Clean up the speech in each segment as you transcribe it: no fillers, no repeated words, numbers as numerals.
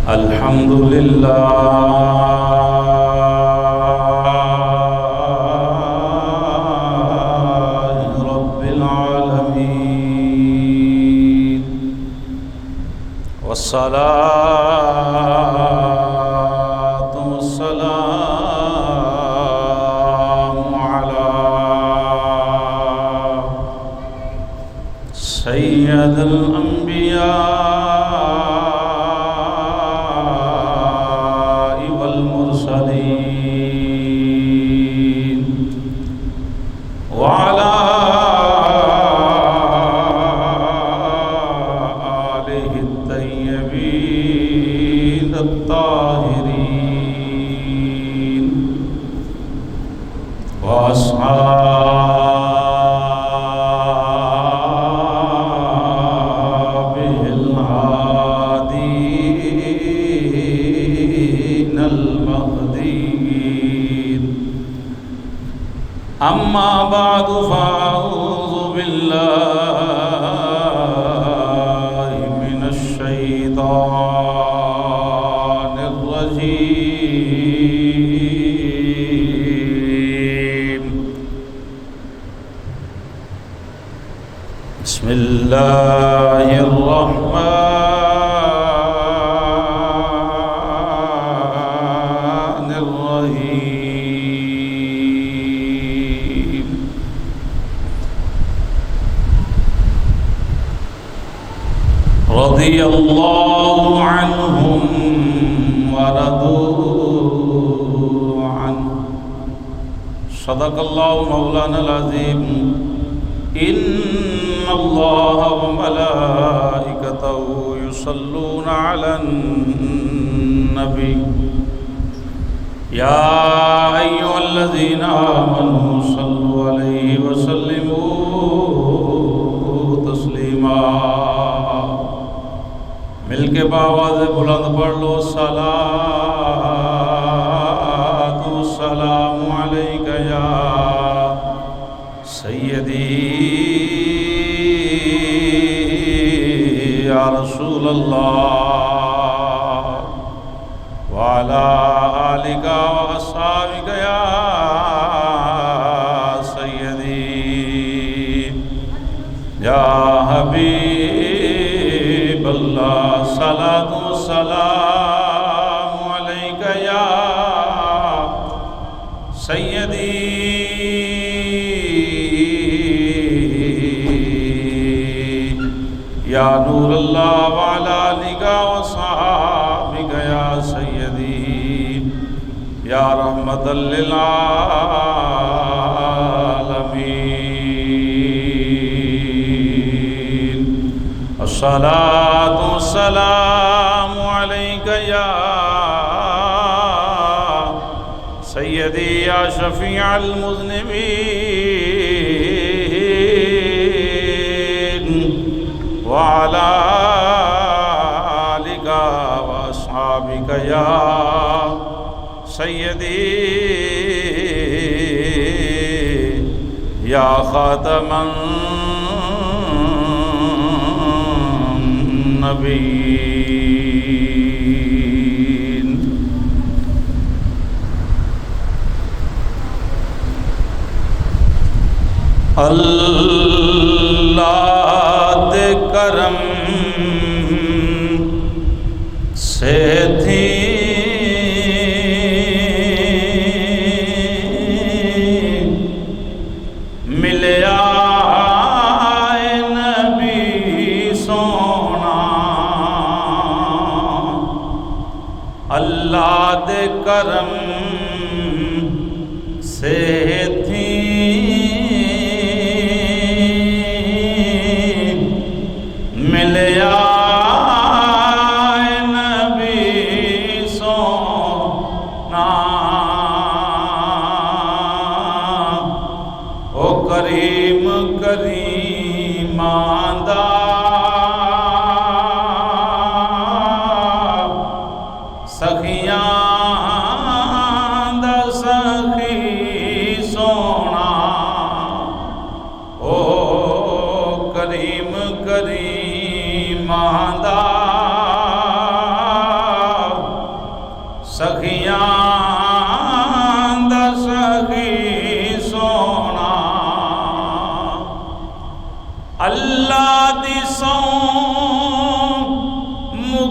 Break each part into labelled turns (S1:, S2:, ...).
S1: الحمد لله رب العالمين، والصلاة والسلام على سيد الأنبياء والمرسلين، وعلى آله الطيبين الطاهرين، وأصحابه الهادين المهديين. أما بعد فأعوذ بالله من الشيطان الرجيم. بسم الله الرحمن الرحيم. رضي الله عنهم ورضوا عنه. صدق الله مولانا العظيم. إن الله وملائكته يصلون على النبي يا أيها الذين آمنوا صلوا عليه وسلموا تسليما. مل کے باواز بلند پڑھ لو. صلاۃ والسلام علیک یا سیدی یا رسول اللہ، وعلی آلک واصحابک یا سیدی یا حبیب اللہ. صلاۃ والسلام علیک یا سیدی یا نور اللہ، وعلی آلک واصحابک یا سیدی یا رحمۃ للعالمین. الصلاۃ والسلام علیک یا سیدی یا شفیع المذنبین، وعلى آلك وأصحابك يا سيدي يا خاتم النبيين. اللہ دے کرم سے تھی ملیا نبی سونا. اللہ دے کرم سے تھی ملیا نبی سونا. او کریم کریمان دا سخیاں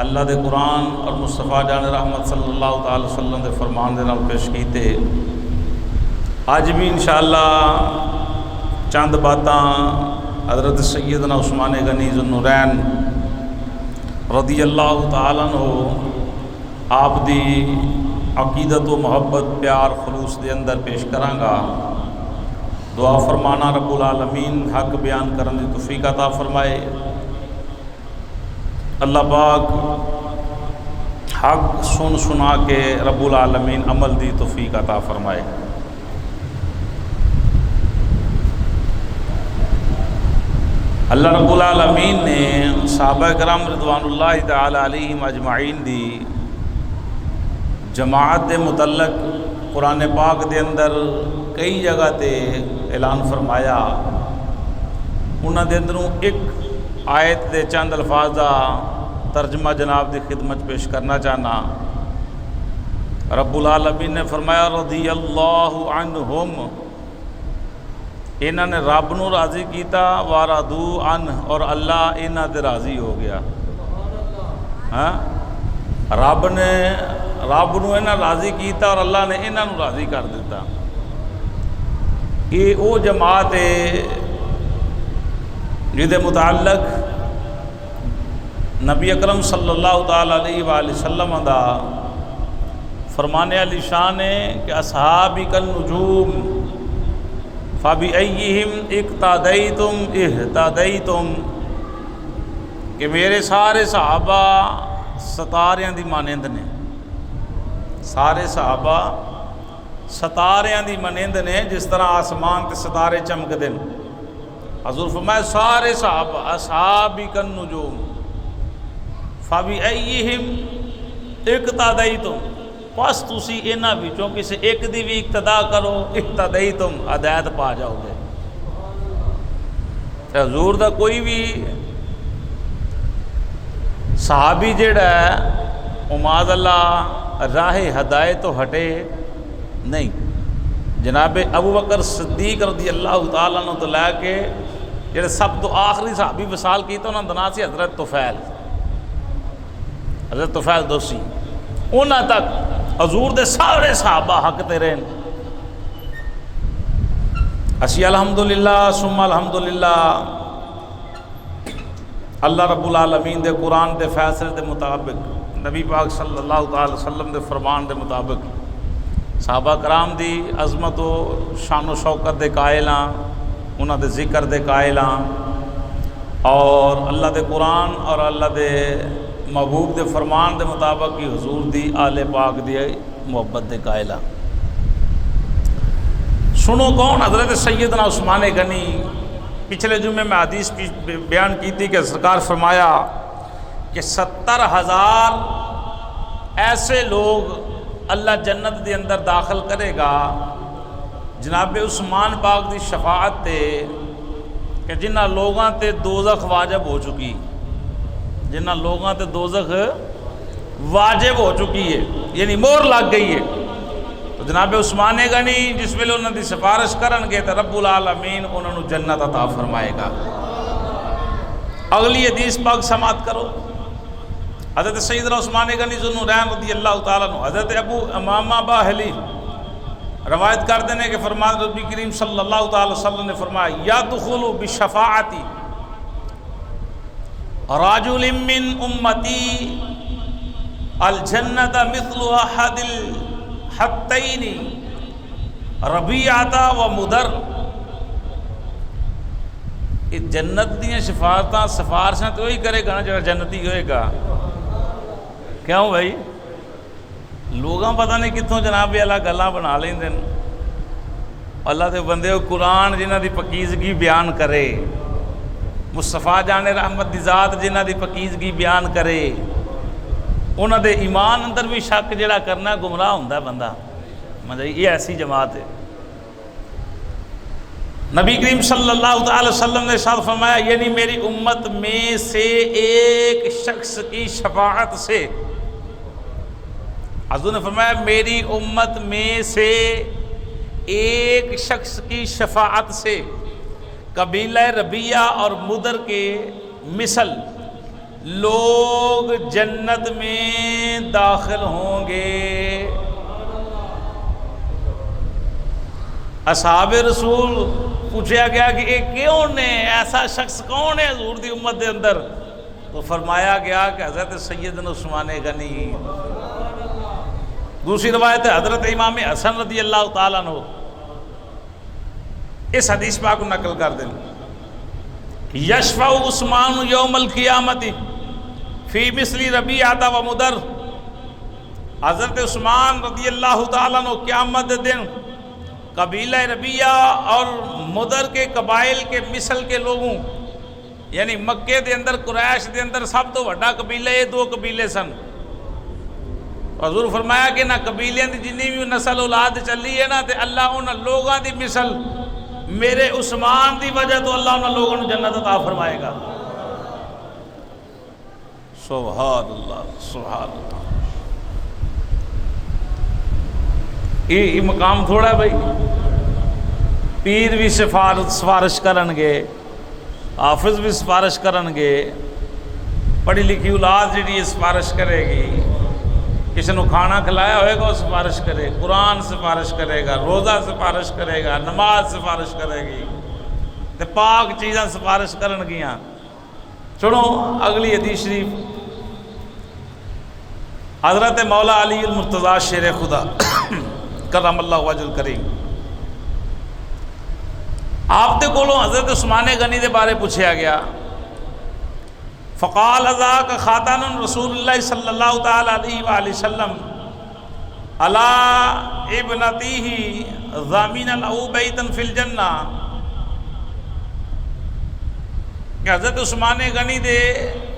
S1: اللہ دے قرآن اور مصطفیٰ جان رحمت صلی اللہ تعالی وسلم دے فرمان دے نال پیش کیتے۔ اج بھی انشاءاللہ چند باتاں حضرت سیدنا عثمان غنی ذو النورین رضی اللہ تعالی عنہ آپ دی عقیدت و محبت پیار خلوص دے اندر پیش کراں گا۔ دعا فرمانا رب العالمین حق بیان کرن دی توفیق عطا فرمائے۔ اللہ پاک حق سنا کے رب العالمین عمل دی توفیق عطا فرمائے۔ اللہ رب العالمین نے صحابہ کرام رضوان اللہ تعالی علیہم اجمعین دی جماعت دے متعلق قرآن پاک دے اندر کئی جگہ تے اعلان فرمایا۔ انہاں دے اندروں ایک آیت دے چند الفاظ دا ترجمہ جناب دی خدمت پیش کرنا چاہنا۔ رب العالمین نے فرمایا رضی اللہ عنہم، انہاں نے رب نو راضی کیتا، وارضو عنہ، اور اللہ انہاں تے راضی ہو گیا۔ ہاں، رب نو انہاں راضی کیتا اور اللہ نے انہاں نو راضی کر دیتا۔ یہ او جماعت ہے جہدے متعلق نبی اکرم صلی اللہ تعالی علیہ وآلہ وسلم دا فرمانے علی شان ہے کہ اصحابی کالنجوم فبأیہم اقتدیتم اہتدیتم، کہ میرے سارے صحابہ ستاریاں دی مانند نے، سارے صحابہ ستاریاں دی مانند نے، جس طرح آسمان تے ستارے چمک دیں۔ حضور فرمایا سارے صحابہ اصحابی کالنجوم فبأیہم اقتدیتم، پس تسی انہاں وچوں کسی ایک دی بھی اقتدا کرو، اقتدیتم، ہدایت پا جاؤ گے۔ حضور دا کوئی بھی صحابی جڑا ہے معاذ اللہ راہ ہدایت تو ہٹے نہیں۔ جناب ابو بکر صدیق رضی اللہ تعالیٰ عنہ تو لے کے جڑے سب تو آخری صحابی وصال کیتا انہاں دا نام سی حضرت طفیل، حضرت طفیل دوسی، انہاں تک حضور دے سارے صحابہ حق تے رہن۔ اسی الحمدللہ ثم الحمدللہ اللہ رب العالمین دے قرآن دے فیصلے دے مطابق، نبی پاک صلی اللہ تعالی وسلم دے فرمان دے مطابق صحابہ کرام دی عظمت و شان و شوکت دے قائل ہاں، انہاں دے ذکر دے قائل ہاں، اور اللہ دے قرآن اور اللہ دے محبوب دے فرمان دے مطابق ہی حضور دی آل پاک دی محبت دے قائل ہاں۔ سنو کون؟ حضرت سیدنا عثمان غنی۔ پچھلے جمعے میں حدیث بیان کی تھی کہ سرکار فرمایا کہ 70,000 ایسے لوگ اللہ جنت دے اندر داخل کرے گا جناب عثمان پاک دی شفاعت تے، کہ جنہ لوگاں تے دوزخ واجب ہو چکی، جنہ لوگاں تے دوزخ واجب ہو چکی ہے، یعنی مہر لگ گئی ہے، تو جناب عثمان غنی جس ویلے انہوں دی سفارش کرن گے تو رب العالمین انہوں نے جنت عطا فرمائے گا۔ اگلی حدیث پاک سماعت کرو۔ حضرت سیدنا عثمان غنی ذو النورین رضی اللہ تعالیٰ عنہ، حضرت ابو امامہ باہلی روایت کر دینے کہ فرمان ربی کریم صلی اللہ تعالی وسلم نے فرمایا یدخل بشفاعتی رجل من امتی الجنت مثل احد الحتین ربیعہ و مدر۔ جنت دیاں شفاعتاں سفارشاں تو وہی کرے گا نا جو جنتی ہوئے گا۔ کیوں بھائی؟ لوگاں پتہ نہیں کتوں جناب اللہ گلاں بنا لیں دن، اللہ دے بندے قرآن جنہ دی پکیزگی بیان کرے، مصطفیٰ جان رحمت دی ذات جنہ دی پکیزگی بیان کرے، انہاں دے ایمان اندر بھی شک جڑا کرنا گمراہ ہوندا ہے بندہ۔ مطلب یہ ایسی جماعت ہے۔ نبی کریم صلی اللہ تعالی وسلم نے ارشاد فرمایا یعنی میری امت میں سے ایک شخص کی شفاعت سے، حضور نے فرمایا میری امت میں سے ایک شخص کی شفاعت سے قبیلہ ربیعہ اور مدر کے مثل لوگ جنت میں داخل ہوں گے۔ اصحاب رسول پوچھا گیا کہ یہ کون ہے، ایسا شخص کون ہے حضور دی امت دے اندر؟ تو فرمایا گیا کہ حضرت سیدنا عثمان غنی۔ دوسری روایت ہے حضرت امام حسن رضی اللہ تعالیٰ عنہ اس حدیث پاک کو نقل کر دیں، یشفع عثمان یوم القیامت فی مثل ربیعہ و مدر۔ حضرت عثمان رضی اللہ تعالیٰ عنہ قیامت دن قبیلہ ربیعہ اور مدر کے قبائل کے مثل کے لوگوں، یعنی مکے دے اندر قریش دے اندر سب تو بڑا قبیلہ یہ دو قبیلے سن۔ حضور فرمایا کہ نہ قبیلیاں دی جنی بھی نسل اولاد چلی ہے نا تے اللہ انہاں لوگاں دی مثل میرے عثمان دی وجہ تو اللہ انہاں لوگوں نے جنت عطا فرمائے گا۔ سبحان اللہ سبحان اللہ۔ یہ مقام تھوڑا ہے بھائی، پیر بھی سفارش کرن گے، حافظ بھی سفارش کرن گے، پڑھی لکھی اولاد جی سفارش کرے گی، کسی نے کھانا کھلایا ہوئے گا وہ سفارش کرے، قرآن سفارش کرے گا، روزہ سفارش کرے گا، نماز سفارش کرے گی، تے پاک چیزاں سفارش کرن گیاں۔ چھوڑو اگلی حدیث شریف، حضرت مولا علی المرتضیٰ شیر خدا کرم اللہ وجہ الکریم، آپ دے کولوں حضرت عثمان غنی دے بارے پوچھا گیا، فقال ذاک خاتن رسول اللہ صلی اللہ تعالی علیہ وآلہ وسلم علی ابنتیہ ضامین له بیتا فی الجنہ، کہ حضرت عثمان غنی دے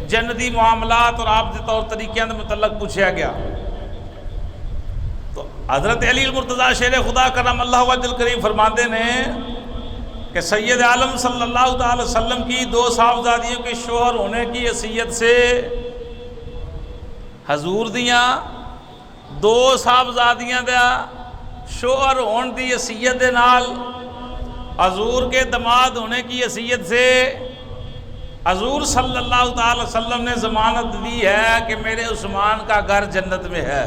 S1: جنتی معاملات اور آپ دے طور طریقیاں دے متعلق پوچھا گیا، تو حضرت علی المرتضیٰ شیر خدا کرم اللہ وجہ الکریم فرماتے ہیں کہ سید عالم صلی اللہ تعالی وسلم کی دو صاحبزادیوں کے شوہر ہونے کی حیثیت سے حضور دیاں دو صاحبزادیاں دا شوہر ہون دی حیثیت دے نال حضور کے دماد ہونے کی حیثیت سے حضور صلی اللہ تعالی وسلم نے ضمانت دی ہے کہ میرے عثمان کا گھر جنت میں ہے۔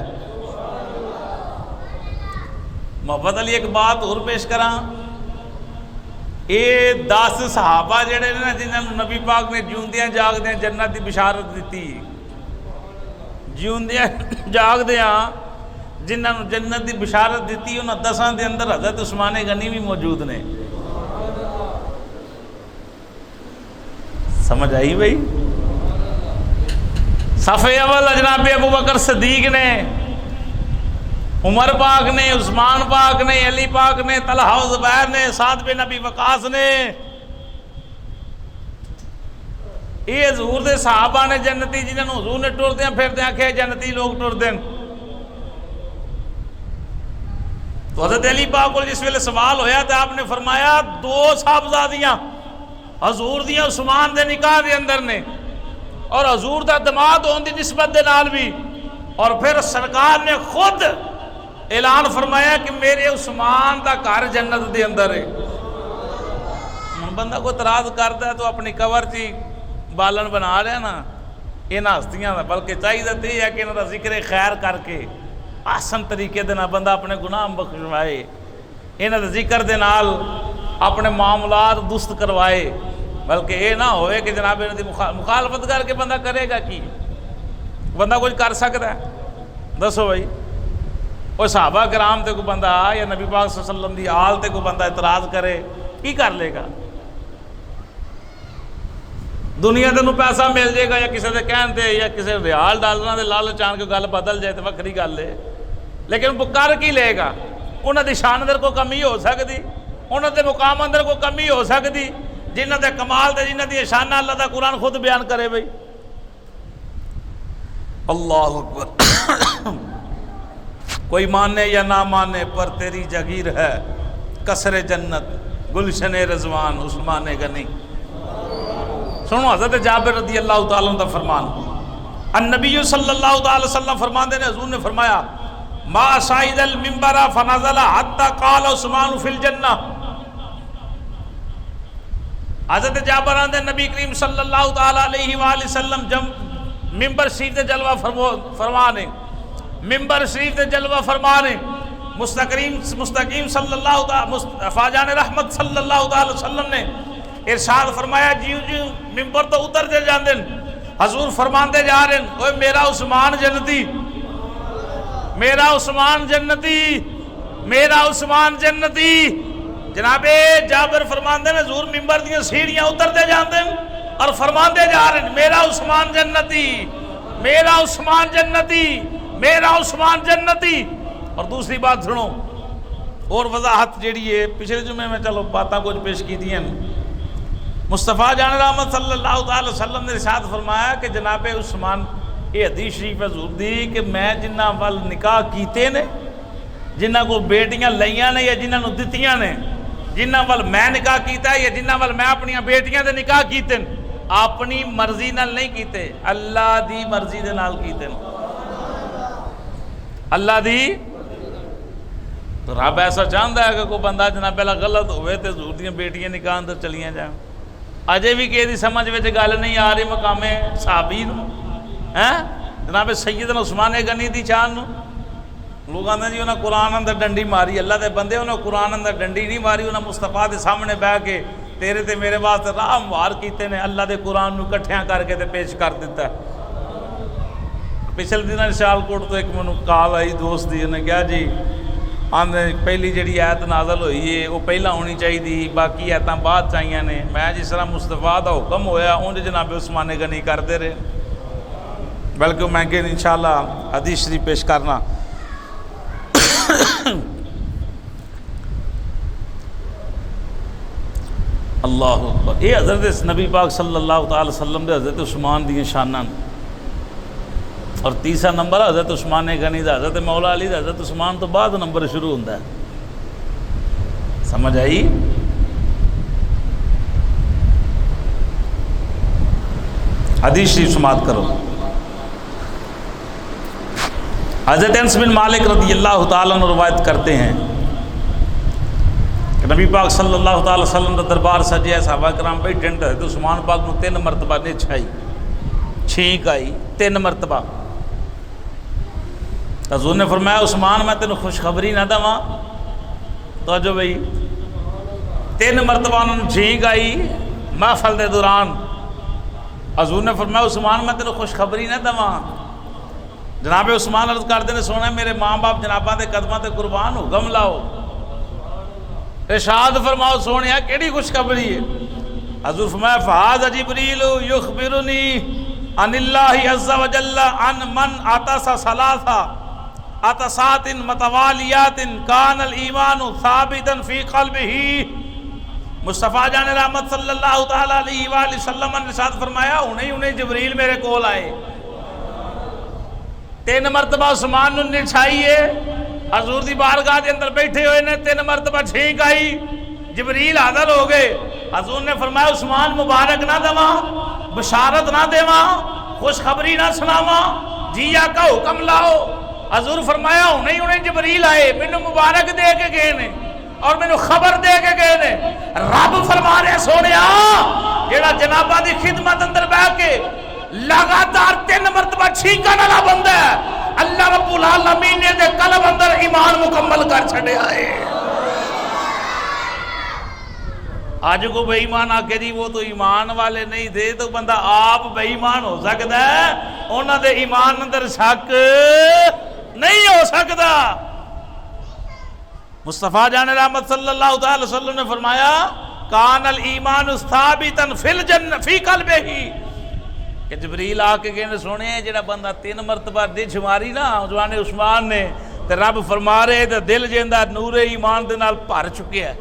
S1: محبت علی ایک بات اور پیش کراں، یہ 10 صحابہ جڑے نا جنہاں نوں نبی پاک نے جیوندیاں جاگدیاں جنت دی بشارت دیتی، جیوندیاں جاگدیاں جنہاں نوں جنت دی بشارت دیتی، انہاں 10 دے اندر حضرت عثمان غنی بھی موجود نے۔ سمجھ آئی بھائی؟ صف اول جناب ابو بکر صدیق نے، عمر پاک نے، عثمان پاک نے، علی پاک نے، طلحہ و زبیر نے، سعد بن ابی وقاص نے، یہ حضور دے صحابہ نے جنتی جنہاں نوں حضور نے ٹر دیاں پھر دیاں کہ جنتی لوگ ٹر دیں۔ تو حضرت علی پاک کو جس ویلے سوال ہویا تو آپ نے فرمایا 2 صاحبزادیاں حضور دیاں عثمان دے نکاح دے اندر نے، اور حضور دا دماد ہون دی نسبت دے نال بھی، اور پھر سرکار نے خود اعلان فرمایا کہ میرے عثمان دا گھر جنت دے اندر ہے۔ بندہ کو اعتراض کرتا ہے تو اپنی قبر چی بالن بنا رہا نا انہاں ہستیاں دا، بلکہ چاہیے تو یہ ہے کہ انہاں دا ذکر خیر کر کے آسن طریقے دے نال بندہ اپنے گناہ بخشوائے، انہاں دا ذکر دے نال اپنے معاملات درست کروائے، بلکہ یہ نہ ہوئے کہ جناب انہاں دی مخالفت کر کے بندہ کرے گا کی؟ بندہ کچھ کر سکتا ہے؟ دسو بھائی، وہ صحابہ کرام تے کو بندہ یا نبی پاک صلی اللہ علیہ وسلم دی آل تے کو بندہ اعتراض کرے کی کر لے گا؟ دنیا تینوں پیسہ مل جائے گا یا کسی دے کہن تے یا کسی ریال ڈالراں دے لالچ آن کے گل بدل جائے تو وکری گل ہے، لیکن وہ کر کی لے گا؟ انہاں دی شان اندر کوئی کمی ہو سکتی، انہاں دے مقام اندر کوئی کمی ہو سکتی؟ جنہ دے کمال تے جنہ دی شان اللہ دا قرآن خود بیان کرے بھائی۔ اللہ اکبر۔ کوئی مانے یا نہ مانے پر تیری جگیر ہے، قصر جنت گلشن رضوان عثمان غنی۔ سنو حضرت جابر رضی اللہ تعالیٰ عنہ فرمان، النبی صلی اللہ تعالی وسلم فرمان دے نے حضور نے فرمایا ما صعد المنبر فنزل حتى قال عثمان فی الجنہ۔ حضرت جابر آندے نبی کریم صلی اللہ تعالی علیہ وآلہ وسلم ممبر شریف تے جلوہ فرمانے، ممبر شریف تے جلوہ فرمانے، مستقیم صلی اللہ تعالی فاجان رحمت صلی اللہ تعالی وسلم نے ارشاد فرمایا جیوں جیوں ممبر تو اترتے جاندے حضور فرماندے جا رہے ہیں اوے میرا عثمان جنتی، میرا عثمان جنتی، میرا عثمان جنتی۔ جناب جابر فرماندے نے حضور ممبر دیاں سیڑھیاں اترتے جاندے اور فرماندے جا رہے ہیں میرا عثمان جنتی، میرا عثمان جنتی، میرا عثمان جنتی۔ اور دوسری بات سنو اور وضاحت جیڑی ہے پچھلے جمعے میں چلو باتاں کچھ پیش کی دیں، مصطفیٰ جان رحمت صلی اللہ تعالی وسلم نے ارشاد فرمایا کہ جناب عثمان یہ حدیث شریف حضور دی کہ میں جنہ وال نکاح کیتے نے، جنہ کو بیٹیاں لئیاں نے یا جنہ نو دتیاں نے، جنہ وال میں نکاح کیتا ہے یا جنہ وال میں اپنی بیٹیاں دے نکاح کیتے اپنی مرضی نال نہیں کیتے، اللہ دی مرضی دے نال کیتے، اللہ دی۔ تو رب ایسا چاہتا ہے کہ کوئی بندہ جناب پہلا غلط ہوئے تو حضور دیاں بیٹیاں نکاح اندر چلیاں جائیں، اجے بھی کہ دی سمجھ وچ گل نہیں آ رہی مقام صحابی نو، جناب سیدنا عثمان غنی دی شان نو لوگ آندے جی انہاں قرآن اندر ڈنڈی ماری، اللہ دے بندے انہاں قرآن اندر ڈنڈی نہیں ماری، انہاں مصطفیٰ دے سامنے بیٹھ کے تیرے تے میرے واسطے راہ ہموار کیتے نے، اللہ دے قرآن نو کٹھیاں کر کے تے پیش کر دیتا ہے۔ پچھلے دن سیالکوٹ تو ایک منو کال آئی دوست دی، انہیں کہا جی آندے پہلی جڑی آیت نازل ہوئی ہے وہ پہلا ہونی چاہیے دی، باقی آیتاں بعد چاہیے نے۔ میں جس طرح مصطفیٰ دا حکم ہویا انج جناب عثمان غنی کرتے رہے، بلکہ میں کہ انشاءاللہ حدیث شریف پیش کرنا۔ اللہ اکبر، یہ حضرت نبی پاک صلی اللہ تعالی وسلم دے حضرت عثمان دی شاناں، اور تیسرا نمبر حضرت عثمان غنی دا، حضرت مولا علی دا حضرت عثمان تو بعد نمبر شروع ہوتا ہے۔ سمجھ آئی؟ حدیث شریف سماعت کرو۔ حضرت انس بن مالک رضی اللہ تعالیٰ عنہ روایت کرتے ہیں کہ نبی پاک صلی اللہ تعالی وسلم دا دربار سجیا، صحابہ کرام بیٹھے، حضرت عثمان پاک نو 3 مرتبہ نچ آئی، چھینک آئی 3 مرتبہ۔ حضور نے فرمایا عثمان میں تینوں خوشخبری نہ دواں، توجہ بھئی 3 مرتبہ انہوں نے چھینک آئی محفل دے دوران۔ حضور نے فرمایا عثمان میں تینوں خوشخبری نہ دواں۔ جناب عثمان عرض کر دینے سونا میرے ماں باپ جناباں دے قدماں تے قربان ہو، غم لاؤ۔ ارشاد فرماؤ سونیا کیڑی خوشخبری ہے؟ حضور فرمایا فہذا جبریل یخبرنی عن اللہ عز وجل عن من عطس ثلاثہ عطسات متوالیات کان الایمان ثابتا فی قلبہ۔ مصطفیٰ جان رحمت صلی اللہ تعالی علیہ وآلہ وسلم نے ارشاد فرمایا انہیں جبریل میرے کول آئے، 3 مرتبہ عثمان نے نچھائیے، حضور دی بارگاہ دے اندر بیٹھے ہوئے نے، 3 مرتبہ چھینک آئی، جبریل حاضر ہو گئے۔ حضور نے فرمایا عثمان مبارک نہ دواں، بشارت نہ دیواں، خوشخبری نہ سناواں، جیا کا حکم لاؤ۔ حضور فرمایا انہیں جبریل آئے، مینوں مبارک دے کے گئے نے اور مینوں خبر دے کے گئے نے۔ رب فرما رہے سونیا جیڑا جنابہ دی خدمت اندر بیٹھ کے لگاتار 3 مرتبہ چھینکا نہ بندہ ہے، اللہ رب العالمین نے دے قلب اندر ایمان مکمل کر چھڑے آئے۔ آج کو بے ایمان آکے جی وہ تو ایمان والے نہیں تھے، تو بندہ آپ بے ایمان ہو سکتا ہے، انہاں دے ایمان اندر شک نہیں ہو سکتا۔ مصطفیٰ جان رحمت صلی اللہ تعالی وسلم نے فرمایا کان الایمان ثابتا فی قلبہ، کہ جبریل آ کے کہنے سونے جڑا بندہ 3 مرتبہ دچ ماری نا جوان عثمان نے، تے رب فرما رہے تے دل جیندا نور ایمان دے نال بھر چکیا ہے،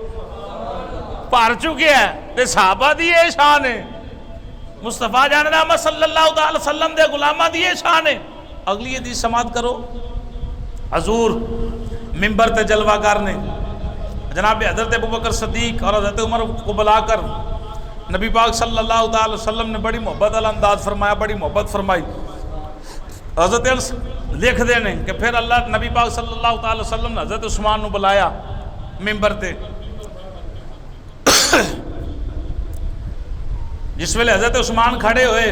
S1: بھر چکیا ہے، تے صحابہ دی یہ شان ہے، مصطفیٰ جان رحمت صلی اللہ تعالی وسلم دے غلاماں دی یہ شان ہے۔ اگلی حدیث سماعت کرو۔ حضور منبر تے جلوہ کرنے، جناب حضرت ابوبکر صدیق اور حضرت عمر کو بلا کر نبی پاک صلی اللہ تعالی وسلم نے بڑی محبت والا انداز فرمایا، بڑی محبت فرمائی۔ حضرت انس لکھ دینے کہ پھر اللہ نبی پاک صلی اللہ تعالی وسلم نے حضرت عثمان نے بلایا منبر تے، جس ویلے حضرت عثمان کھڑے ہوئے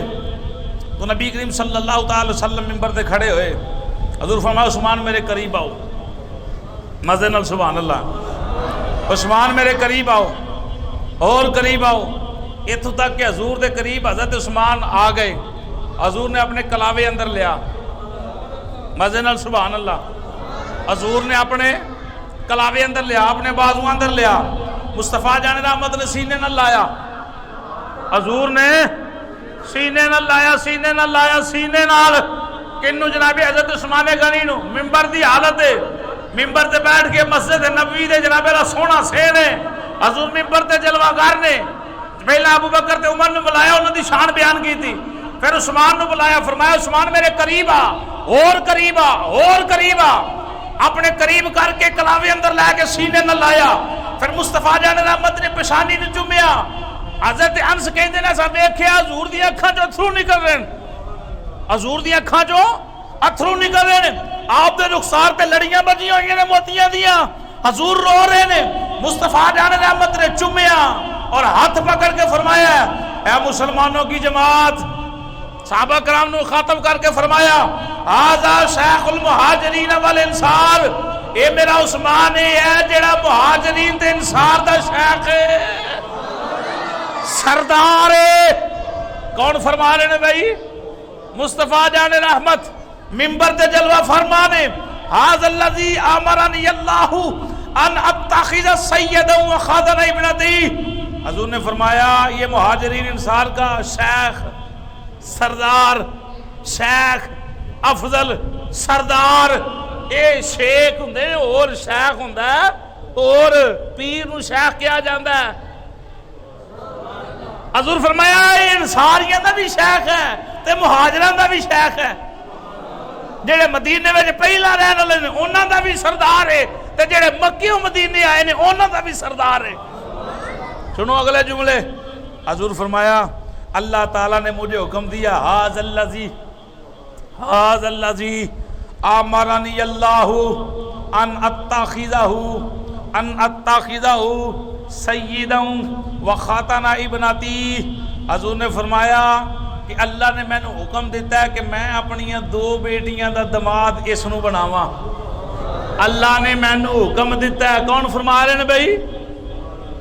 S1: تو نبی کریم صلی اللہ تعالی وسلم ممبر تے کھڑے ہوئے، حضور فرمایا عثمان میرے قریب آؤ، مزے نال سبحان اللہ، عثمان میرے قریب آؤ اور قریب آؤ، اتھوں تک کہ حضور دے قریب حضرت عثمان آ گئے، حضور نے اپنے کلاوے اندر لیا، مزے نال سبحان اللہ، حضور نے اپنے کلاوے اندر لیا، اپنے بازو اندر لیا، مصطفیٰ جان رحمت نے سینے نال لایا، حضور نے سینے نال لایا، سینے نال لایا، سینے نال کنو جناب حضرت عثمان غنی نو ممبر دی حالت ہے، ممبر تے بیٹھ کے مسجد نبوی دے جناب اللہ سونا سین ہے، حضور ممبر تے جلوہ گر نے، پہلا ابو بکر تے عمر نے بلایا، انہوں دی شان بیان کی تھی، پھر عثمان نے بلایا، فرمایا عثمان میرے قریب آ، اور قریب آ، اور قریب آ، اپنے قریب کر کے کلاوے اندر لے کے سینے نہ لایا، پھر مصطفیٰ جان رحمت نے پیشانی نے چومیا، حضرت انس کہندے نے اساں ویکھیا حضور دی اکھاں چوں اتھرو نکل رہے ہیں، حضور دی اکھاں چوں اتھرو نکل رہے ہیں، آپ دے رخسار تے لڑیاں بجیاں ہوئیاں نے موتیاں دیاں، حضور رو رہے نے، مصطفیٰ جان رحمت نے چومیا اور ہاتھ پکڑ کے فرمایا اے مسلمانوں کی جماعت، صحابہ کرام نے خاطب کر کے فرمایا ھذا شیخ المہاجرین والانصار، اے میرا عثمان ہے جڑا مہاجرین تے انصار دا شیخ ہے، سردار ہے۔ کون فرما رہے ہیں بھائی؟ مصطفیٰ جان رحمت ممبر تے جلوہ فرمانے ھذا الذی امرنی اللہ ان اتخذ سیدا وخادم ابنتی، حضور نے فرمایا یہ مہاجرین انصار کا شیخ، سردار، شیخ افضل، سردار، اے شیخ ہوندے اور شیخ ہوندا ہے اور پیر نو شیخ کیا جاندا ہے۔ حضور فرمایا اے انصاریاں دا بھی شیخ ہے تے مہاجراں دا بھی شیخ ہے، جڑے مدینے وچ پہلا رہن والے نے انہاں دا بھی سردار ہے تے جڑے مکے و مدینے آئے نے انہاں دا بھی سردار ہے۔ سنو اگلے جملے، حضور فرمایا اللہ تعالیٰ نے مجھے حکم دیا ھذا الذی امرنی اللہ ان اتخذہ سیدا وخاتم ابنتی، حضور نے فرمایا کہ اللہ نے میں نے حکم دیتا ہے کہ میں اپنی دو بیٹیاں دا دماد اس نو بناواں، اللہ نے میں نے حکم دیتا ہے۔ کون فرما رہے ہیں بھائی؟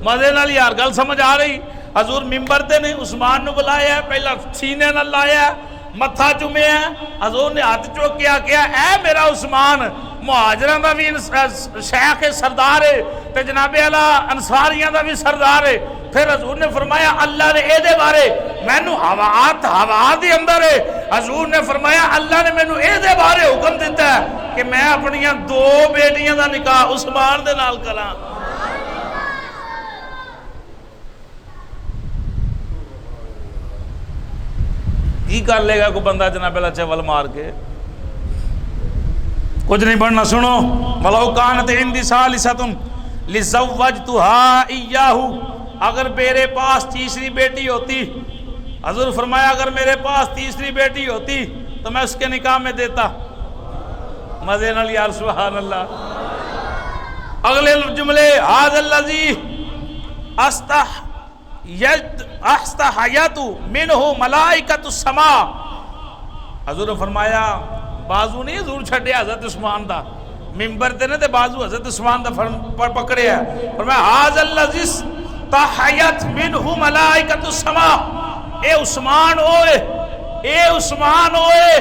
S1: مزے نال یار گل سمجھ آ رہی؟ حضور ممبر تے نے عثمان نو بلایا ہے، پہلا سینے نال لایا ہے، متھا چومیا ہے، حضور نے ہاتھ چوک کے کیا اے میرا عثمان مہاجراں دا بھی شیخ سردار ہے تے جناب اعلیٰ انصاریاں دا بھی سردار ہے۔ پھر حضور نے فرمایا اللہ نے اے دے بارے مینوں ہوا دے اندر ہے، حضور نے فرمایا اللہ نے مینوں اے دے بارے حکم دیتا ہے کہ میں اپنی دو بیٹیاں دا نکاح عثمان دے نال کراں۔ کی کر لے گا کوئی بندہ جناب اللہ چول مار کے؟ کچھ نہیں بڑھنا۔ سنو وَلَوْ كَانَتْ عِنْدِي ثَالِثَةٌ لِزَوَّجْتُهَا إِيَّاهُ، اگر میرے پاس تیسری بیٹی ہوتی، حضور فرمایا اگر میرے پاس تیسری بیٹی ہوتی تو میں اس کے نکاح میں دیتا۔ مزے نال یار سبحان اللہ۔ اگلے جملے ھذا الذی استحیت منہ ملائکۃ السماء، حضور نے فرمایا بازو نہیں حضور چھڈیا حضرت عثمان دا، ممبر تے نے تے بازو حضرت عثمان دا پکڑیا، فرمایا ھذا الذی استحیت منہ ملائکۃ السماء، اے عثمان ہوئے، اے عثمان ہوئے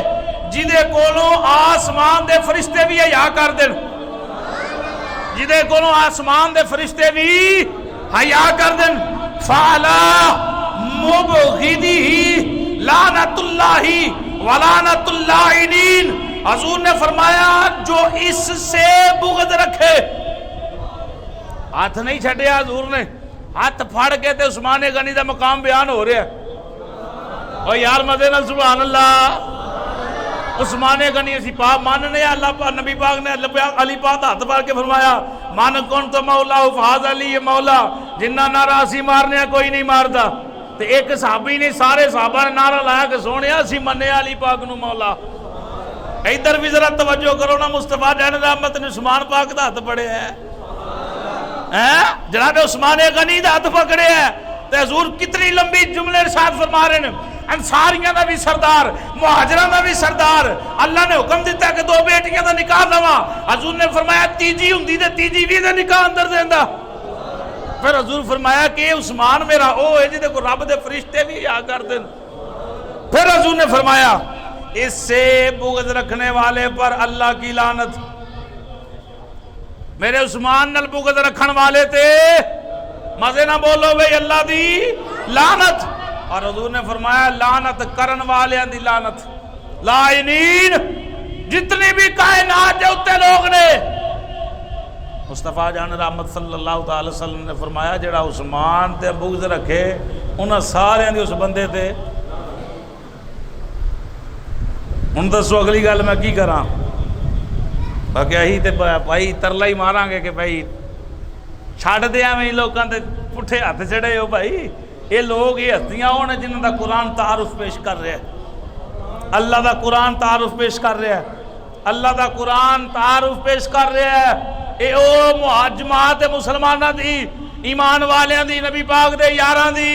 S1: جدے کولوں آسمان دے فرشتے بھی حیا کر دین، جدے کولوں آسمان دے فرشتے بھی حیا کر دین، فَعَلَى مُبْغِدِهِ لَعْنَةُ اللَّهِ وَلَعْنَةُ اللَّاعِنِينَ، حضور نے فرمایا جو اس سے بغض رکھے، ہاتھ نہیں چھڑیا حضور نے، ہاتھ پھاڑ کے تے عثمان غنی دا مقام بیان ہو رہا ہے۔ اور یار مزے نال سبحان اللہ، عثمان غنی اسی پاک ماننے اللہ پاک نبی پاک نے علی پاک ہاتھ پھاڑ کے فرمایا مان کون تو مولا فاض علی مولا، جنہ نعرہ اسی مارنے کوئی نہیں ماردا، تے ایک صحابی نہیں سارے صحابہ نے نعرہ لایا کہ سونیا اسی مننے علی پاک نو مولا۔ ادھر بھی ذرا توجہ کرو نا، مصطفیٰ جان رحمت نے عثمان پاک دا ہاتھ پڑے ہے، جناب عثمان غنی دا ہاتھ پکڑے ہے، تے حضور کتنی لمبی جملے ارشاد فرما رہے ہیں انصاریاں دا بھی سردار، مہاجراں دا بھی سردار، اللہ نے حکم دیتا کہ 2 بیٹیاں دا نکاح لواں، حضور نے فرمایا تیجی ہوندی تے تیجی بھی دا نکاح اندر دیندا۔ پھر حضور فرمایا کہ عثمان میرا او ہے جے کو رب دے فرشتے بھی یا کر دین۔ پھر حضور نے فرمایا اس سے بغض رکھنے والے پر اللہ کی لعنت، میرے عثمان نال بغض رکھن والے تے مزے نہ بولو بھئی اللہ دی لعنت۔ اور حضور نے فرمایا لعنت کرن والے دی لعنت، لائنین جتنی بھی کائنات جو اتے لوگ نے۔ مصطفیٰ جان رحمت صلی اللہ تعالی وسلم نے فرمایا جڑا عثمان تے بغض رکھے انہاں سارے دی اس بندے تے۔ ہن دسو اگلی گل میں کی کراں؟ باقی اہی تے بھائی ترلا ہی ماراں گے کہ بھائی چھڈ دیاں میں لوکاں تے پٹھے ہاتھ چڑھے ہو بھائی۔ یہ لوگ یہ ہستیاں ہونے جنہاں دا قرآن تعارف پیش کر رہے ہیں، اللہ دا قرآن تعارف پیش کر رہے ہیں، اللہ دا قرآن تعارف پیش کر رہے ہیں۔ اے او جماعت مسلمانہ دی، ایمان والیاں دی، نبی پاک دے یاراں دی۔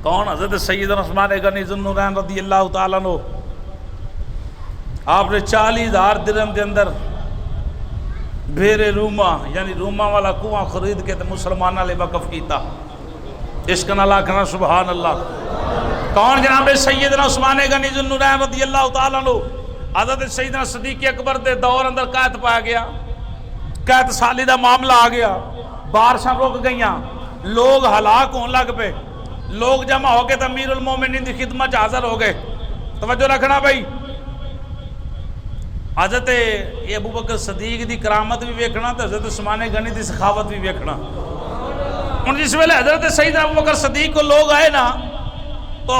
S1: کون؟ حضرت سیدنا عثمان غنی ذو النورین رضی اللہ تعالیٰ عنہ۔ آپ نے 40,000 درہم دے اندر بھیرے روما یعنی روما والا کنواں خرید کے مسلمانہ لے وقف کیتا۔ عشق نال آکھنا سبحان اللہ۔ کون؟ جناب سیدنا عثمان غنی ذو النورین رضی اللہ تعالیٰ عنہ۔ حضرت سیدنا صدیق اکبر دے دور اندر قید پایا گیا، قید سالی دا معاملہ آ گیا، بارشاں رک گئیاں، لوگ ہلاک ہون لگ پے، لوگ جمع ہو کے امیر المومنین دی خدمت حاضر ہو گئے۔ توجہ رکھنا بھائی، حضرت ابو بکر صدیق دی کرامت بھی ویکھنا تے حضرت عثمان غنی دی سخاوت بھی ویکھنا۔ ان جس ویلے حضرت سیدنا ابو بکر صدیق کو لوگ آئے نا تو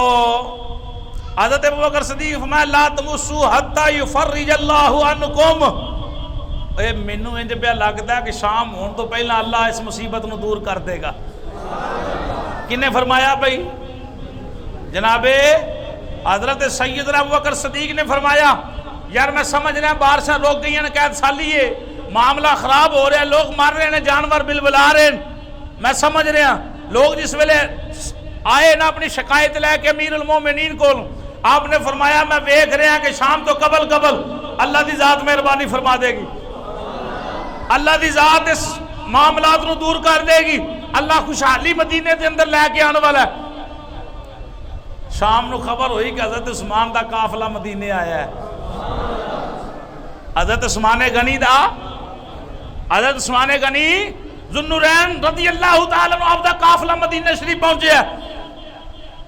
S1: حضرت ابو بکر صدیق فرمایا لا تمسوا حتی یفرج اللہ عنکم۔ اے مینوں انج پیا لگدا ہے کہ شام ہون تو پہلا اللہ اس مصیبت نو دور کر دے گا۔ کنے فرمایا بھائی؟ جناب حضرت سیدنا ابو بکر صدیق نے فرمایا یار میں سمجھ رہا بارشاں روک گئی ہیں، قید سالی ہے، معاملہ خراب ہو رہا ہے، لوگ مر رہے ہیں، جانور بلبلا رہے ہیں، میں سمجھ رہا لوگ جس ویلے آئے نا اپنی شکایت لے کے امیر المومنین کو، آپ نے فرمایا میں دیکھ رہا ہوں کہ شام تو قبل اللہ دی ذات مہربانی فرما دے گی، اللہ دی ذات اس معاملات نو دور کر دے گی، اللہ خوشحالی مدینے دے اندر لے کے آنے والا ہے۔ شام نو خبر ہوئی کہ حضرت عثمان دا قافلہ مدینے آیا ہے۔ حضرت عثمان غنی دا، حضرت عثمان غنی ذو النورین رضی اللہ تعالیٰ عنہ آپ دا قافلہ مدینہ شریف پہنچے ہے۔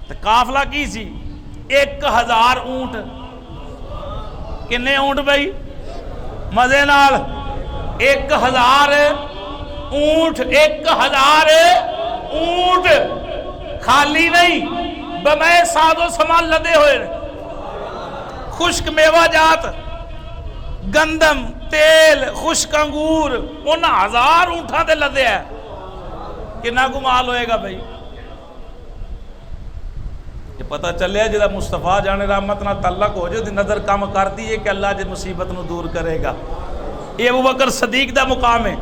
S1: تو قافلہ کی سی 1000 اونٹ۔ کنے اونٹ بھائی؟ مزے نال 1000 اونٹ، 1000 اونٹ خالی نہیں، بمے ساز و سامان لدے ہوئے، خشک میوہ جات، گندم، تیل، خشک انگور، ان 1000 اونٹاں دے لدے ہے۔ کنا کو مال ہوئے گا بھائی؟ یہ پتہ چلے جدا مصطفیٰ جان رحمت نہ تعلق ہو جو دی نظر کام کرتی ہے کہ اللہ جی مصیبت نو دور کرے گا۔ یہ ابو بکر صدیق دا مقام ہے۔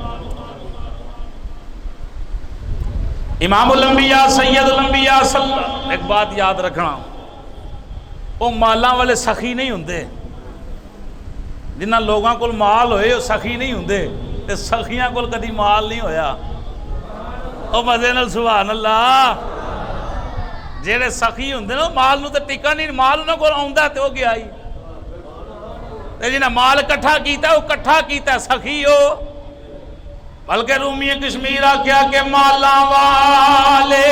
S1: امام الانبیاء سید الانبیاء صلی اللہ، ایک بات یاد رکھنا، وہ مالاں والے سخی نہیں ہوندے، جنہ لوگاں کول مال ہوئے وہ سخی نہیں ہوندے، تے سخیاں کول کدی مال نہیں ہویا۔ او مزے نال سبحان اللہ، جیڑے سخی ہوندے نا مال نو تے ٹکا نہیں، مال نہ کول آوندا تے او گیا ہی، تے جنہ مال کٹھا کیتا وہ کٹھا کیتا سخی ہو۔ بلکہ رومی کشمیرہ کیا کہ مالاں والے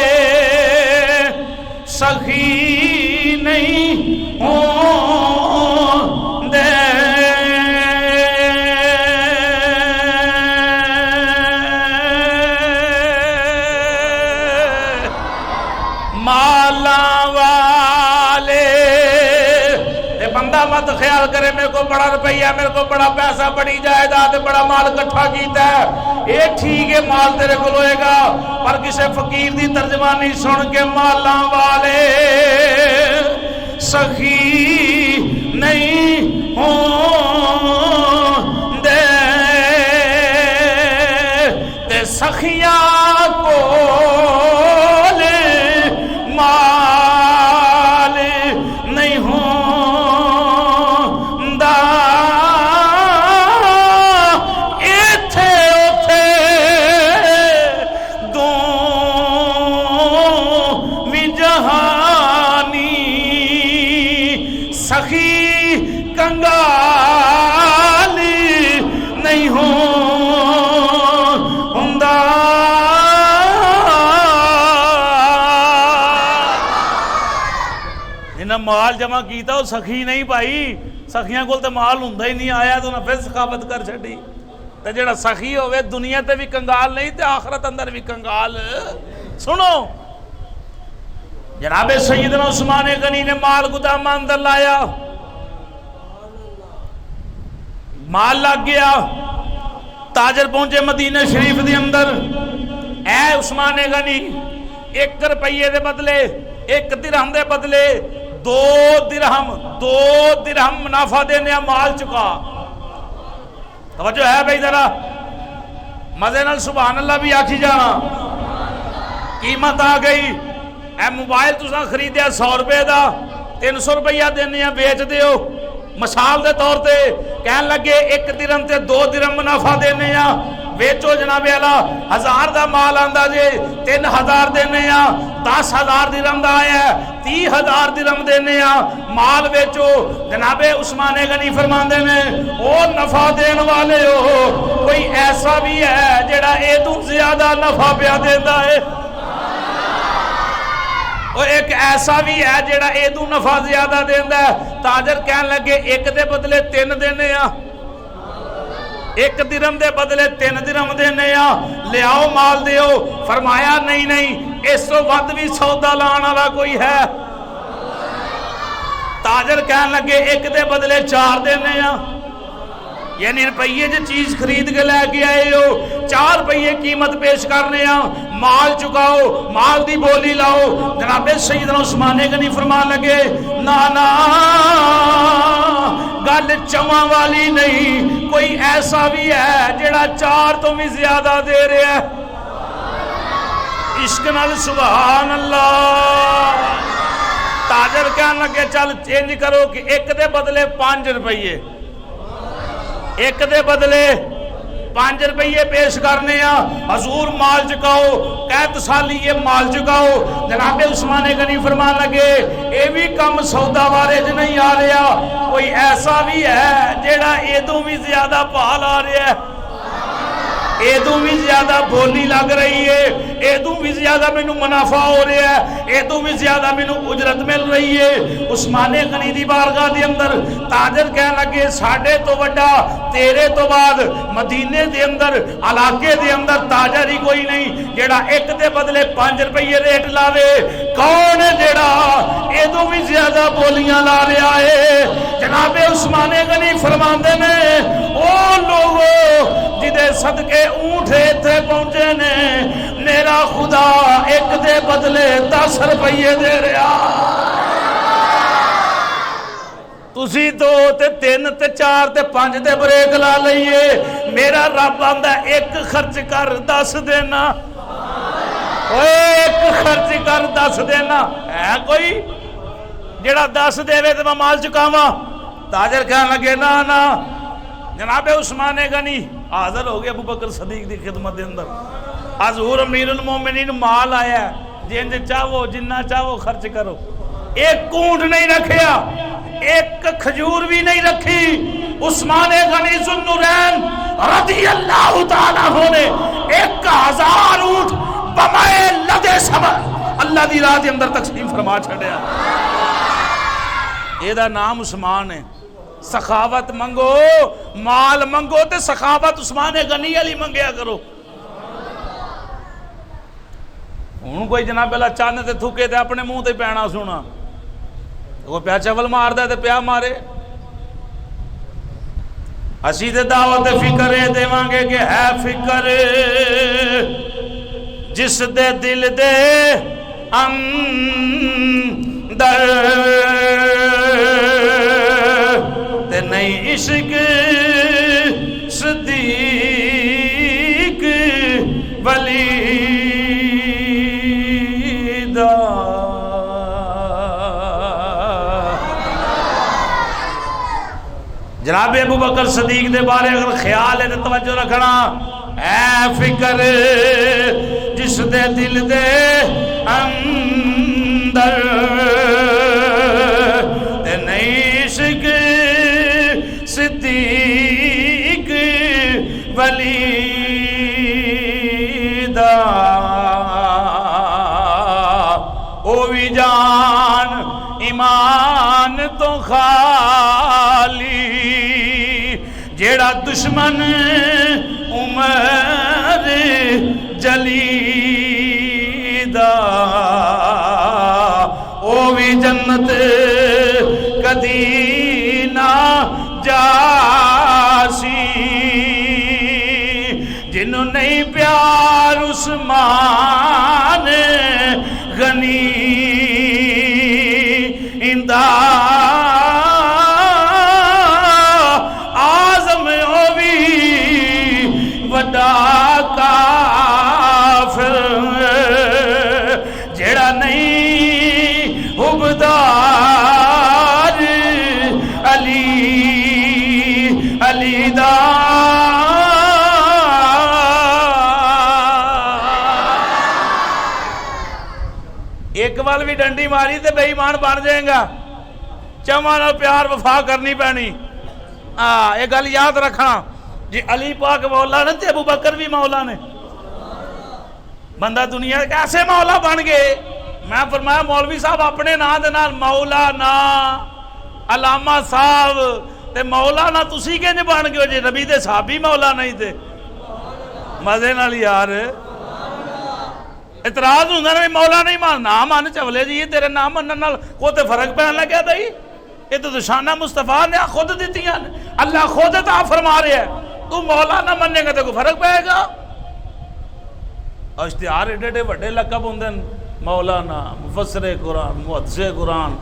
S1: سخی نہیں ہوں دے، مالاں والے بندہ مت خیال کرے میرے کو بڑا روپیہ، میرے کو بڑا پیسہ، بڑی جائیداد، بڑا مال کٹھا کیتا ہے، یہ ٹھیک ہے مال تیرے کو ہوئے گا، پر کسی فقیر دی ترجمانی سن کے مالاں والے سخی نہیں ہوں دے، تے سخیاں کو سخی کنگالی نہیں ہوندا جنہیں مال جمع کیتا وہ سخی نہیں پائی سخیاں کول تے مال ہوندا ہی نہیں آیا تو انہیں پھر سخاوت کر چھڑی تے جڑا سخی ہوئے دنیا تے بھی کنگال نہیں تے آخرت اندر بھی کنگال سنو جناب سیدنا عثمان غنی نے مال گدام اندر لایا مال لگ گیا تاجر پہنچے مدینہ شریف دے اندر اے عثمان غنی 1 روپیے دے بدلے 1 درہم دے بدلے 2 درہم منافع دینے مال چکا توجہ ہے بھائی ذرا مزے نال سبحان اللہ بھی آکھی جانا قیمت آ گئی اے موبائل تساں خریدیا 100 روپے دا 300 روپیہ دینے بیچ دیو مثال دے طور تے کہن لگے 1 درہم تے 2 درہم منافع دینے بیچو جناب اللہ 1000 دا مال آندا جے 3000 دینے 10,000 درہم دا آیا 30,000 درہم دینے مال بیچو جناب عثمان غنی فرماندے نے او نفع دین والے ہو کوئی ایسا بھی ہے جڑا اے تو زیادہ نفع پیا دیندا ہے اور ایک ایسا بھی ہے جڑا اے تو نفع زیادہ دیندا ہے تاجر کہن لگے 1 دے بدلے 3 دینے 1 درہم دے بدلے 3 درہم دینے لے آؤ مال دیو فرمایا نہیں اس تو ود بھی سودا لان والا کوئی ہے تاجر کہن لگے 1 دے بدلے 4 دینے یعنی روپیے جو چیز خرید کے لے کے آئے ہو 4 روپیے قیمت پیش کرنے مال چکاؤ مال دی بولی لاؤ جناب سیدنا عثمان غنی فرمان لگے نا گل چواں والی نہیں کوئی ایسا بھی ہے جڑا 4 تو بھی زیادہ دے رہے ہے عشق نال سبحان اللہ تاجر کہنے لگے چل چینج کرو کہ 1 دے بدلے 5 روپیے 1 دے بدلے 5 روپیے پیش کرنے حضور مال چکاؤ قید سالی یہ مال چکاؤ جناب عثمان غنی فرمان لگے اے بھی کم سودا وارے جو نہیں آ رہا کوئی ایسا بھی ہے جیڑا ایدوں بھی زیادہ پال آ رہا ہے ایدوں بھی زیادہ بولی لگ رہی ہے ایدوں بھی زیادہ میں منافع ہو رہا ہے ایدوں بھی زیادہ میں اجرت مل رہی ہے عثمان غنی دی بارگاہ دی اندر تاجر کہنے لگے ساڑھے تو وڈا تیرے تو بعد مدینے دے اندر علاقے دے اندر تاجر ہی کوئی نہیں جیڑا 1 دے بدلے 5 روپیے ریٹ لاوے کون ہے جیڑا ایدوں بھی زیادہ بولیاں لا رہا ہے جناب عثمان غنی فرماندے نے او لوگو جدے صدقے اونٹے تھے پہنچے نے میرا خدا 1 دے بدلے 10 روپیے دے رہا تسی 2 تے 3 تے 4 تے 5 تے بریک لا لئیے میرا رب آندہ 1 خرچ کر 10 دینا 1 خرچ کر 10 دینا ہے کوئی جڑا 10 دے وے تے میں مال چکاواں تاجر کہنے لگے نا جناب عثمان غنی حاضر ہو گیا ابو بکر صدیق دی خدمت دے اندر حضور امیر المومنین مال آیا ہے جن چاہو جنہ چاہو خرچ کرو 1 کونٹ نہیں رکھیا 1 کھجور بھی نہیں رکھی عثمان غنی ذوالنورین رضی اللہ تعالیٰ ہونے 1000 اونٹ بمائے لدے سبر اللہ دی راہ دے اندر تقسیم فرما چھڑیا یہ دا نام عثمان ہے سخاوت منگو مال منگو تے سخاوت عثمان غنی علی منگیا کرو ہوں کوئی جناب اللہ چاند تے تھوکے تے اپنے منہ تے پینا سونا وہ پیا چول مار دے تے پیا مارے اسی تے دعوت فکر دے مانگے کہ ہے فکر جس دے دل دے اندر تے نہیں عشق صدیق ولی دا جناب ابو بکر صدیق دے بارے اگر خیال ہے تو توجہ رکھنا اے فکر جس دے دل دے اندر تے نہیں ایک ولی دا او بھی جان ایمان تو خالی جیڑا دشمن عمر جلی دا او بھی جنت کدی نہ جاسی جنہوں نہیں پیار عثمان غنی اندہ آزم ہووی وڈا کافر جیڑا نہیں حبدار علی دا ایک وال بھی ڈنڈی ماری تے بے ایمان بن جائے گا چواں نال پیار وفا کرنی پینی یہ گل یاد رکھنا جی علی پاک مولا نے تے ابو بکر بھی مولا نے بندہ دنیا کیسے مولا بن گئے میں فرمایا مولوی صاحب اپنے نام دے نال مولا نا علامہ صاحب تے مولا نا تسی کنج بن گئے جی نبی دے صحابی مولا نہیں تے مزے نال یار اعتراض ہوندہ نا مولا نہیں مان نام مان چولے جی تیرے نام منن نال کو تے فرق پہن لگیا تھا یہ تو شانہ مصطفیٰ نے خود دیتی ہیں اللہ خود عطا فرما رہے ہے تو مولا نہ مننے گا تو کوئی فرق پائے گا اشتہار ایڈے ایڈے وڈے لقب ہوندے مولانا مفسر قرآن محدث قرآن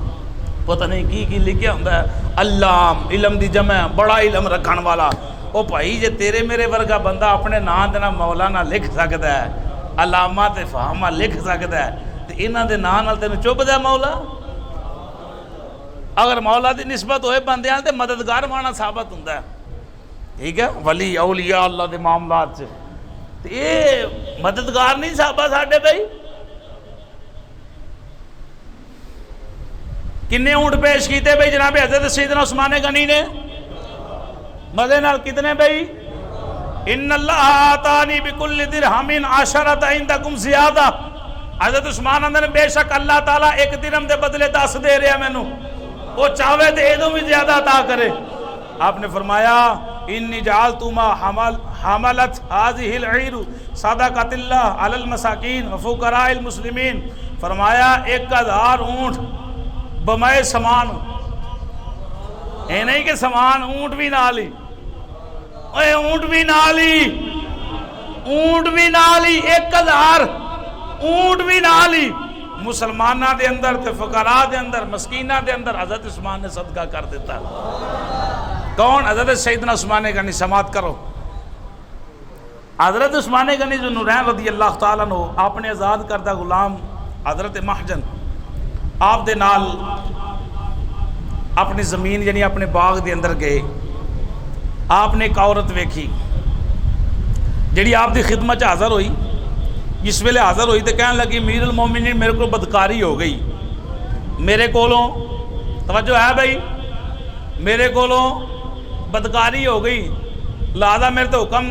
S1: پتہ نہیں کی لکھیا ہوندا ہے علام علم دی جمع بڑا علم رکھن والا او بھائی جے تیرے میرے ورگا بندہ اپنے نام دے نال مولانا لکھ سکدا ہے علامہ تے فہمہ لکھ سکدا ہے تے انہاں دے نام نال تینوں چبدا مولا اگر مولا دی نسبت ہوئے بندیاں تے مددگار مانا ثابت ہوندا ہے ٹھیک ہے ولی اولیاء اللہ دے معاملات سے یہ مددگار نہیں ثابت ساڈے بھائی کنے اونٹ پیش کیتے بھائی جناب حضرت سیدنا عثمان غنی نے مزے نال کتنے بھائی ان اللہ آتانی بکل درہم عشرۃ عندکم زیادہ حضرت عثمان نے بے شک اللہ تعالیٰ ایک درہم دے بدلے 10 دے رہے ہیں میں نو وہ چاہوے تو ایدوں بھی زیادہ عطا کرے آپ نے فرمایا انی جعلت ما حملت هذه العیر صدقۃ اللہ علی المساکین وفقراء المسلمین فرمایا 1000 اونٹ بمائے سامان اے نہیں کہ سامان اونٹ بھی نہ لی اے اونٹ بھی نہ لی 1000 اونٹ بھی نہ لی مسلمانہ دے اندر تے فقراء دے اندر مسکینہ دے اندر حضرت عثمان نے صدقہ کر دیتا کون حضرت سیدنا عثمان غنی سماعت کرو حضرت عثمان غنی ذو نورین رضی اللہ تعالیٰ عنہ آپ نے آزاد کردہ غلام حضرت محجن آپ دے نال اپنی زمین یعنی اپنے باغ دے اندر گئے آپ نے ایک عورت ویکھی جڑی آپ دی خدمت حاضر ہوئی جس ویلے حاضر ہوئی تو کہنے لگی امیر المومنین میرے کو بدکاری ہو گئی میرے کولوں توجہ ہے بھائی میرے کولوں بدکاری ہو گئی لہذا میرے تو حکم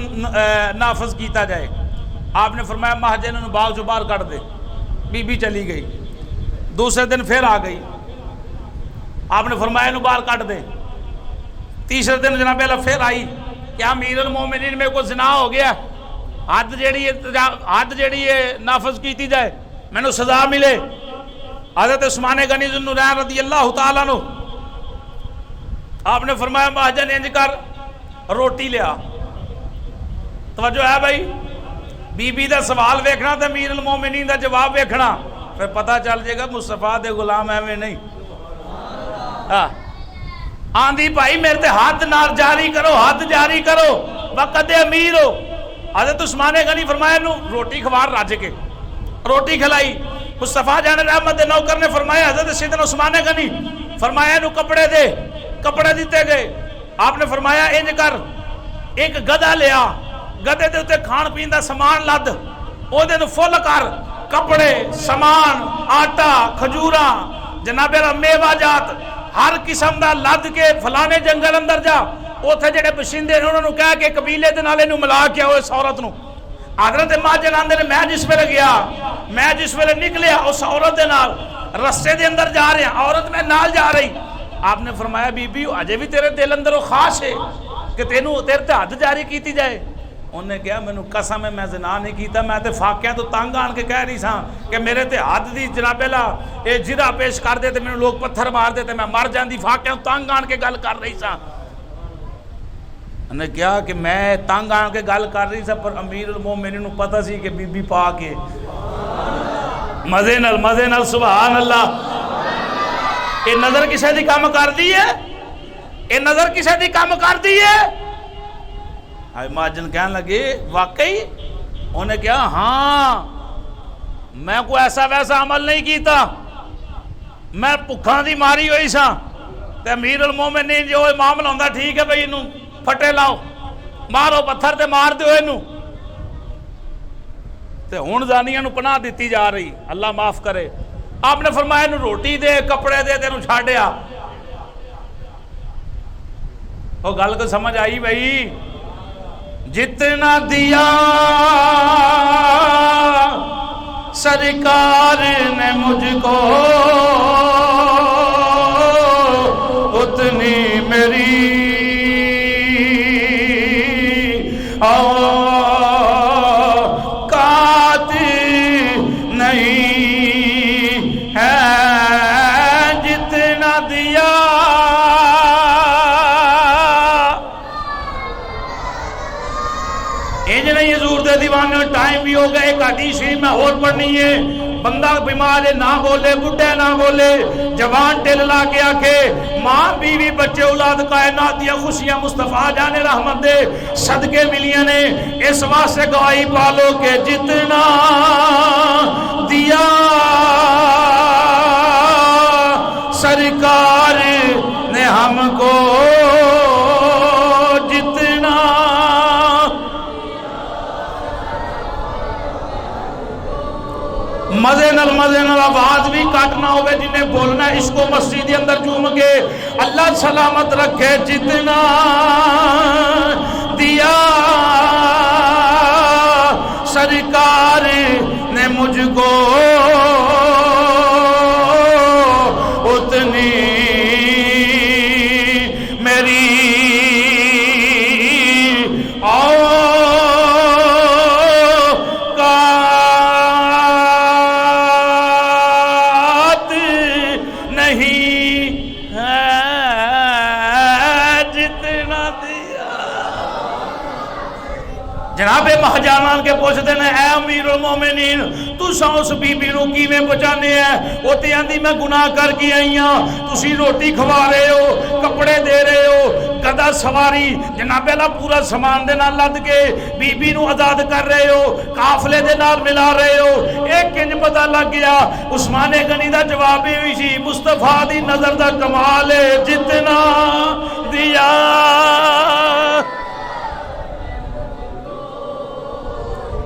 S1: نافذ کیتا جائے آپ نے فرمایا مہجن انہوں باغ جو باہر کٹ دے بی بی چلی گئی دوسرے دن پھر آ گئی آپ نے فرمایا انہوں باہر کٹ دے تیسرے دن جناب اللہ پھر آئی کیا امیر المومنین میرے کو زنا ہو گیا حد جیڑی ہے نافذ کیتی جائے میں نے سزا ملے حضرت عثمان غنی ذو نورین رضی اللہ تعالیٰ عنہ آپ نے فرمایا مہجن انج کر روٹی لیا توجہ ہے بھائی بی بی دا سوال ویکھنا تے امیر المومنین دا جواب ویکھنا پھر پتہ چل جائے گا مصطفیٰ دے غلام ایویں نہیں آندھی بھائی میرے تے ہاتھ نار جاری کرو وقت امیر ہو حضرت عثمان غنی فرمایا نو روٹی خوار راج کے روٹی کھلائی مصطفیٰ جان رحمت دے نوکر نے فرمایا حضرت سیدنا عثمان غنی فرمایا نو کپڑے دے کپڑے دیتے گئے آپ نے فرمایا انج کر ایک گدھا لیا گدھے دے اتے کھان پین دا سامان لد او دے نو فل کر کپڑے سامان آٹا کھجوراں جناب میوہ جات ہر قسم دا لد کے فلانے جنگل اندر جا، اوتھے جڑے بشندے نے انہوں نے کہا کہ قبیلے دے نالے نو ملا کے آؤ اس عورت نو۔ حضرت ماجد آندے نے میں جس ویلے گیا، میں جس ویلے نکلیا اس عورت دے نال رستے دے اندر جا رہے ہیں، عورت میں نال جا رہی، آپ نے فرمایا بی بی اجے بھی تیرے دل اندر وہ خواہش ہے کہ تینوں تیرے تے حد جاری کیتی جائے؟ انہوں نے کہا مینوں قسم ہے میں زنا نہیں کیتا، میں تے فاقیہ تو تانگ آن کے کہہ رہی ساں کہ میرے تے حد دی جناب اللہ اے جرا پیش کر دے تے مینوں لوگ پتھر مار دے تے میں مر جاندی، فاقیہ تو تانگ آن کے گل کر رہی ساں۔ انہوں نے کہا کہ میں تانگ آن کے گل کر رہی ساں پر امیر المومنین نوں پتہ سی کہ بی بی پاک ہے۔ مزے نال سبحان اللہ۔ اے نظر کسے دی کام کر دی ہے؟ اے نظر کسے دی کام کر دی ہے؟ ماجن کہنے لگے واقعی؟ انہوں نے کہا ہاں میں کوئی ایسا ویسا عمل نہیں کیتا، میں پکھاں دی ماری ہوئی سا تے امیر المومنین جو معاملہ ہوندہ ٹھیک ہے بھئی انہوں پھٹے لاؤ، مارو پتھر تے مار دیو انہوں تے ہون زانیاں نو پناہ دیتی جا رہی، اللہ معاف کرے۔ آپ نے فرمایا انہوں روٹی دے کپڑے دے تے انہوں چھاڑیا۔ وہ گل کو سمجھ آئی بھئی؟ جتنا دیا سرکار نے مجھ کو اتنی میری اوقات نہیں ہے، جتنا دیا نہیں حضور دے دیوانے ٹائم بھی ہو گئے، ایک حدیث شریف میں اور پڑھنی ہے، بندہ بیمار ہے نہ بولے، بڈھے نہ بولے، جوان ٹل لا کے آکے ماں بیوی بچے اولاد کائنات دیا خوشیاں مصطفیٰ جانے رحمت دے صدقے ملیاں نے، اس واسطے گواہی پالو کہ جتنا دیا سرکار نے ہم کو، جتنا مزے نال آواز بھی کاٹنا ہوئے جنہیں بولنا عشق و مسجد اندر جوم کے اللہ سلامت رکھے، جتنا دیا سرکار نے مجھ کو اتنی میری جناب مہجانان کے پوچھتے ہیں اے امیر المومنین تو اس بی بی نو کی میں بچانے ہیں؟ وہ تے آندی میں گناہ کر کے آئی ہاں، تسی روٹی کھوا رہے ہو، کپڑے دے رہے ہو، گدا سواری جناب اللہ پورا سامان دے نال لد کے بی بی نو آزاد کر رہے ہو، قافلے دے نال ملا رہے ہو، ایک کنج پتہ لگ گیا۔ عثمان غنی دا جواب ہوئی سی مصطفیٰ دی نظر دا کمال ہے، جتنا دیا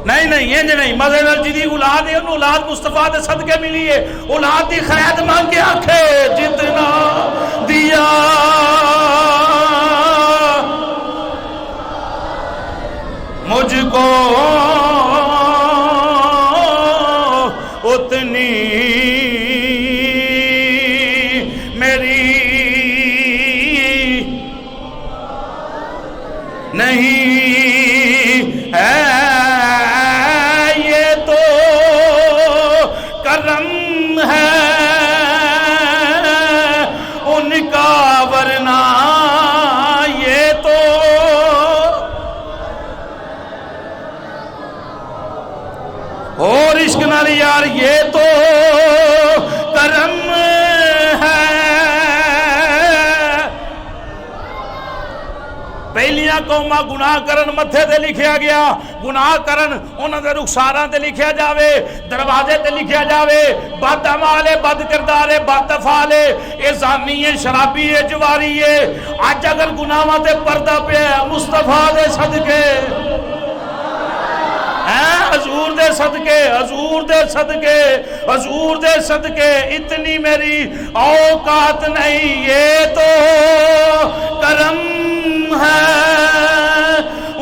S1: نہیں نہیں مزے نال جی اولاد ہے انہوں اولاد مصطفیٰ دے صدقے ملی ہے، اولاد دی خیر مانگ کے آکھے جتنا دیا مجھ کو اتنی میری نہیں ہے، یار یہ تو کرم ہے۔ پہلیاں قوماں گناہ کرن متھے تے لکھیا گیا، گناہ کرن انہاں دے رخساراں تے لکھیا جاوے، دروازے تے لکھیا جاوے، بد اعمال ہے، بد کردار ہے، بد افعال ہے، اے زانی ہے، شرابی ہے، جواری ہے۔ اج اگر گناہاں تے پردہ پہ مصطفیٰ دے صدقے حضور دے صدقے حضور دے صدقے حضور دے صدقے اتنی میری اوقات نہیں، یہ تو کرم ہے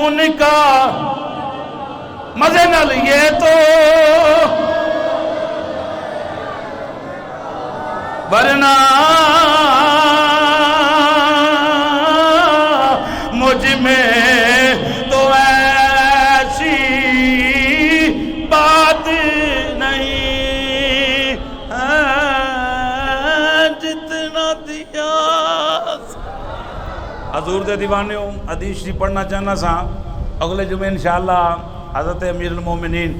S1: ان کا مزے نال، یہ تو ورنہ مجھ میں تو ایسی بات نہیں ہے جتنا دیا۔ حضور دے دیوانے ہوں، حدیث شریف پڑھنا چاہنا سا اگلے جمعے انشاءاللہ حضرت امیر المومنین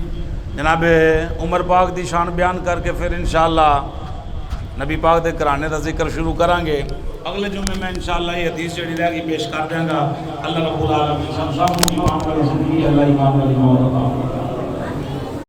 S1: جناب عمر پاک دی شان بیان کر کے پھر انشاءاللہ نبی پاک دے کرانے دا ذکر شروع کریں گے۔ اگلے جمعے میں انشاءاللہ یہ حدیث جڑی رہ گئی پیش کر دیں گا۔ اللہ رب العالمین سب کو ایمان والی زندگی اللہ ایمان والی موت عطا فرمائے۔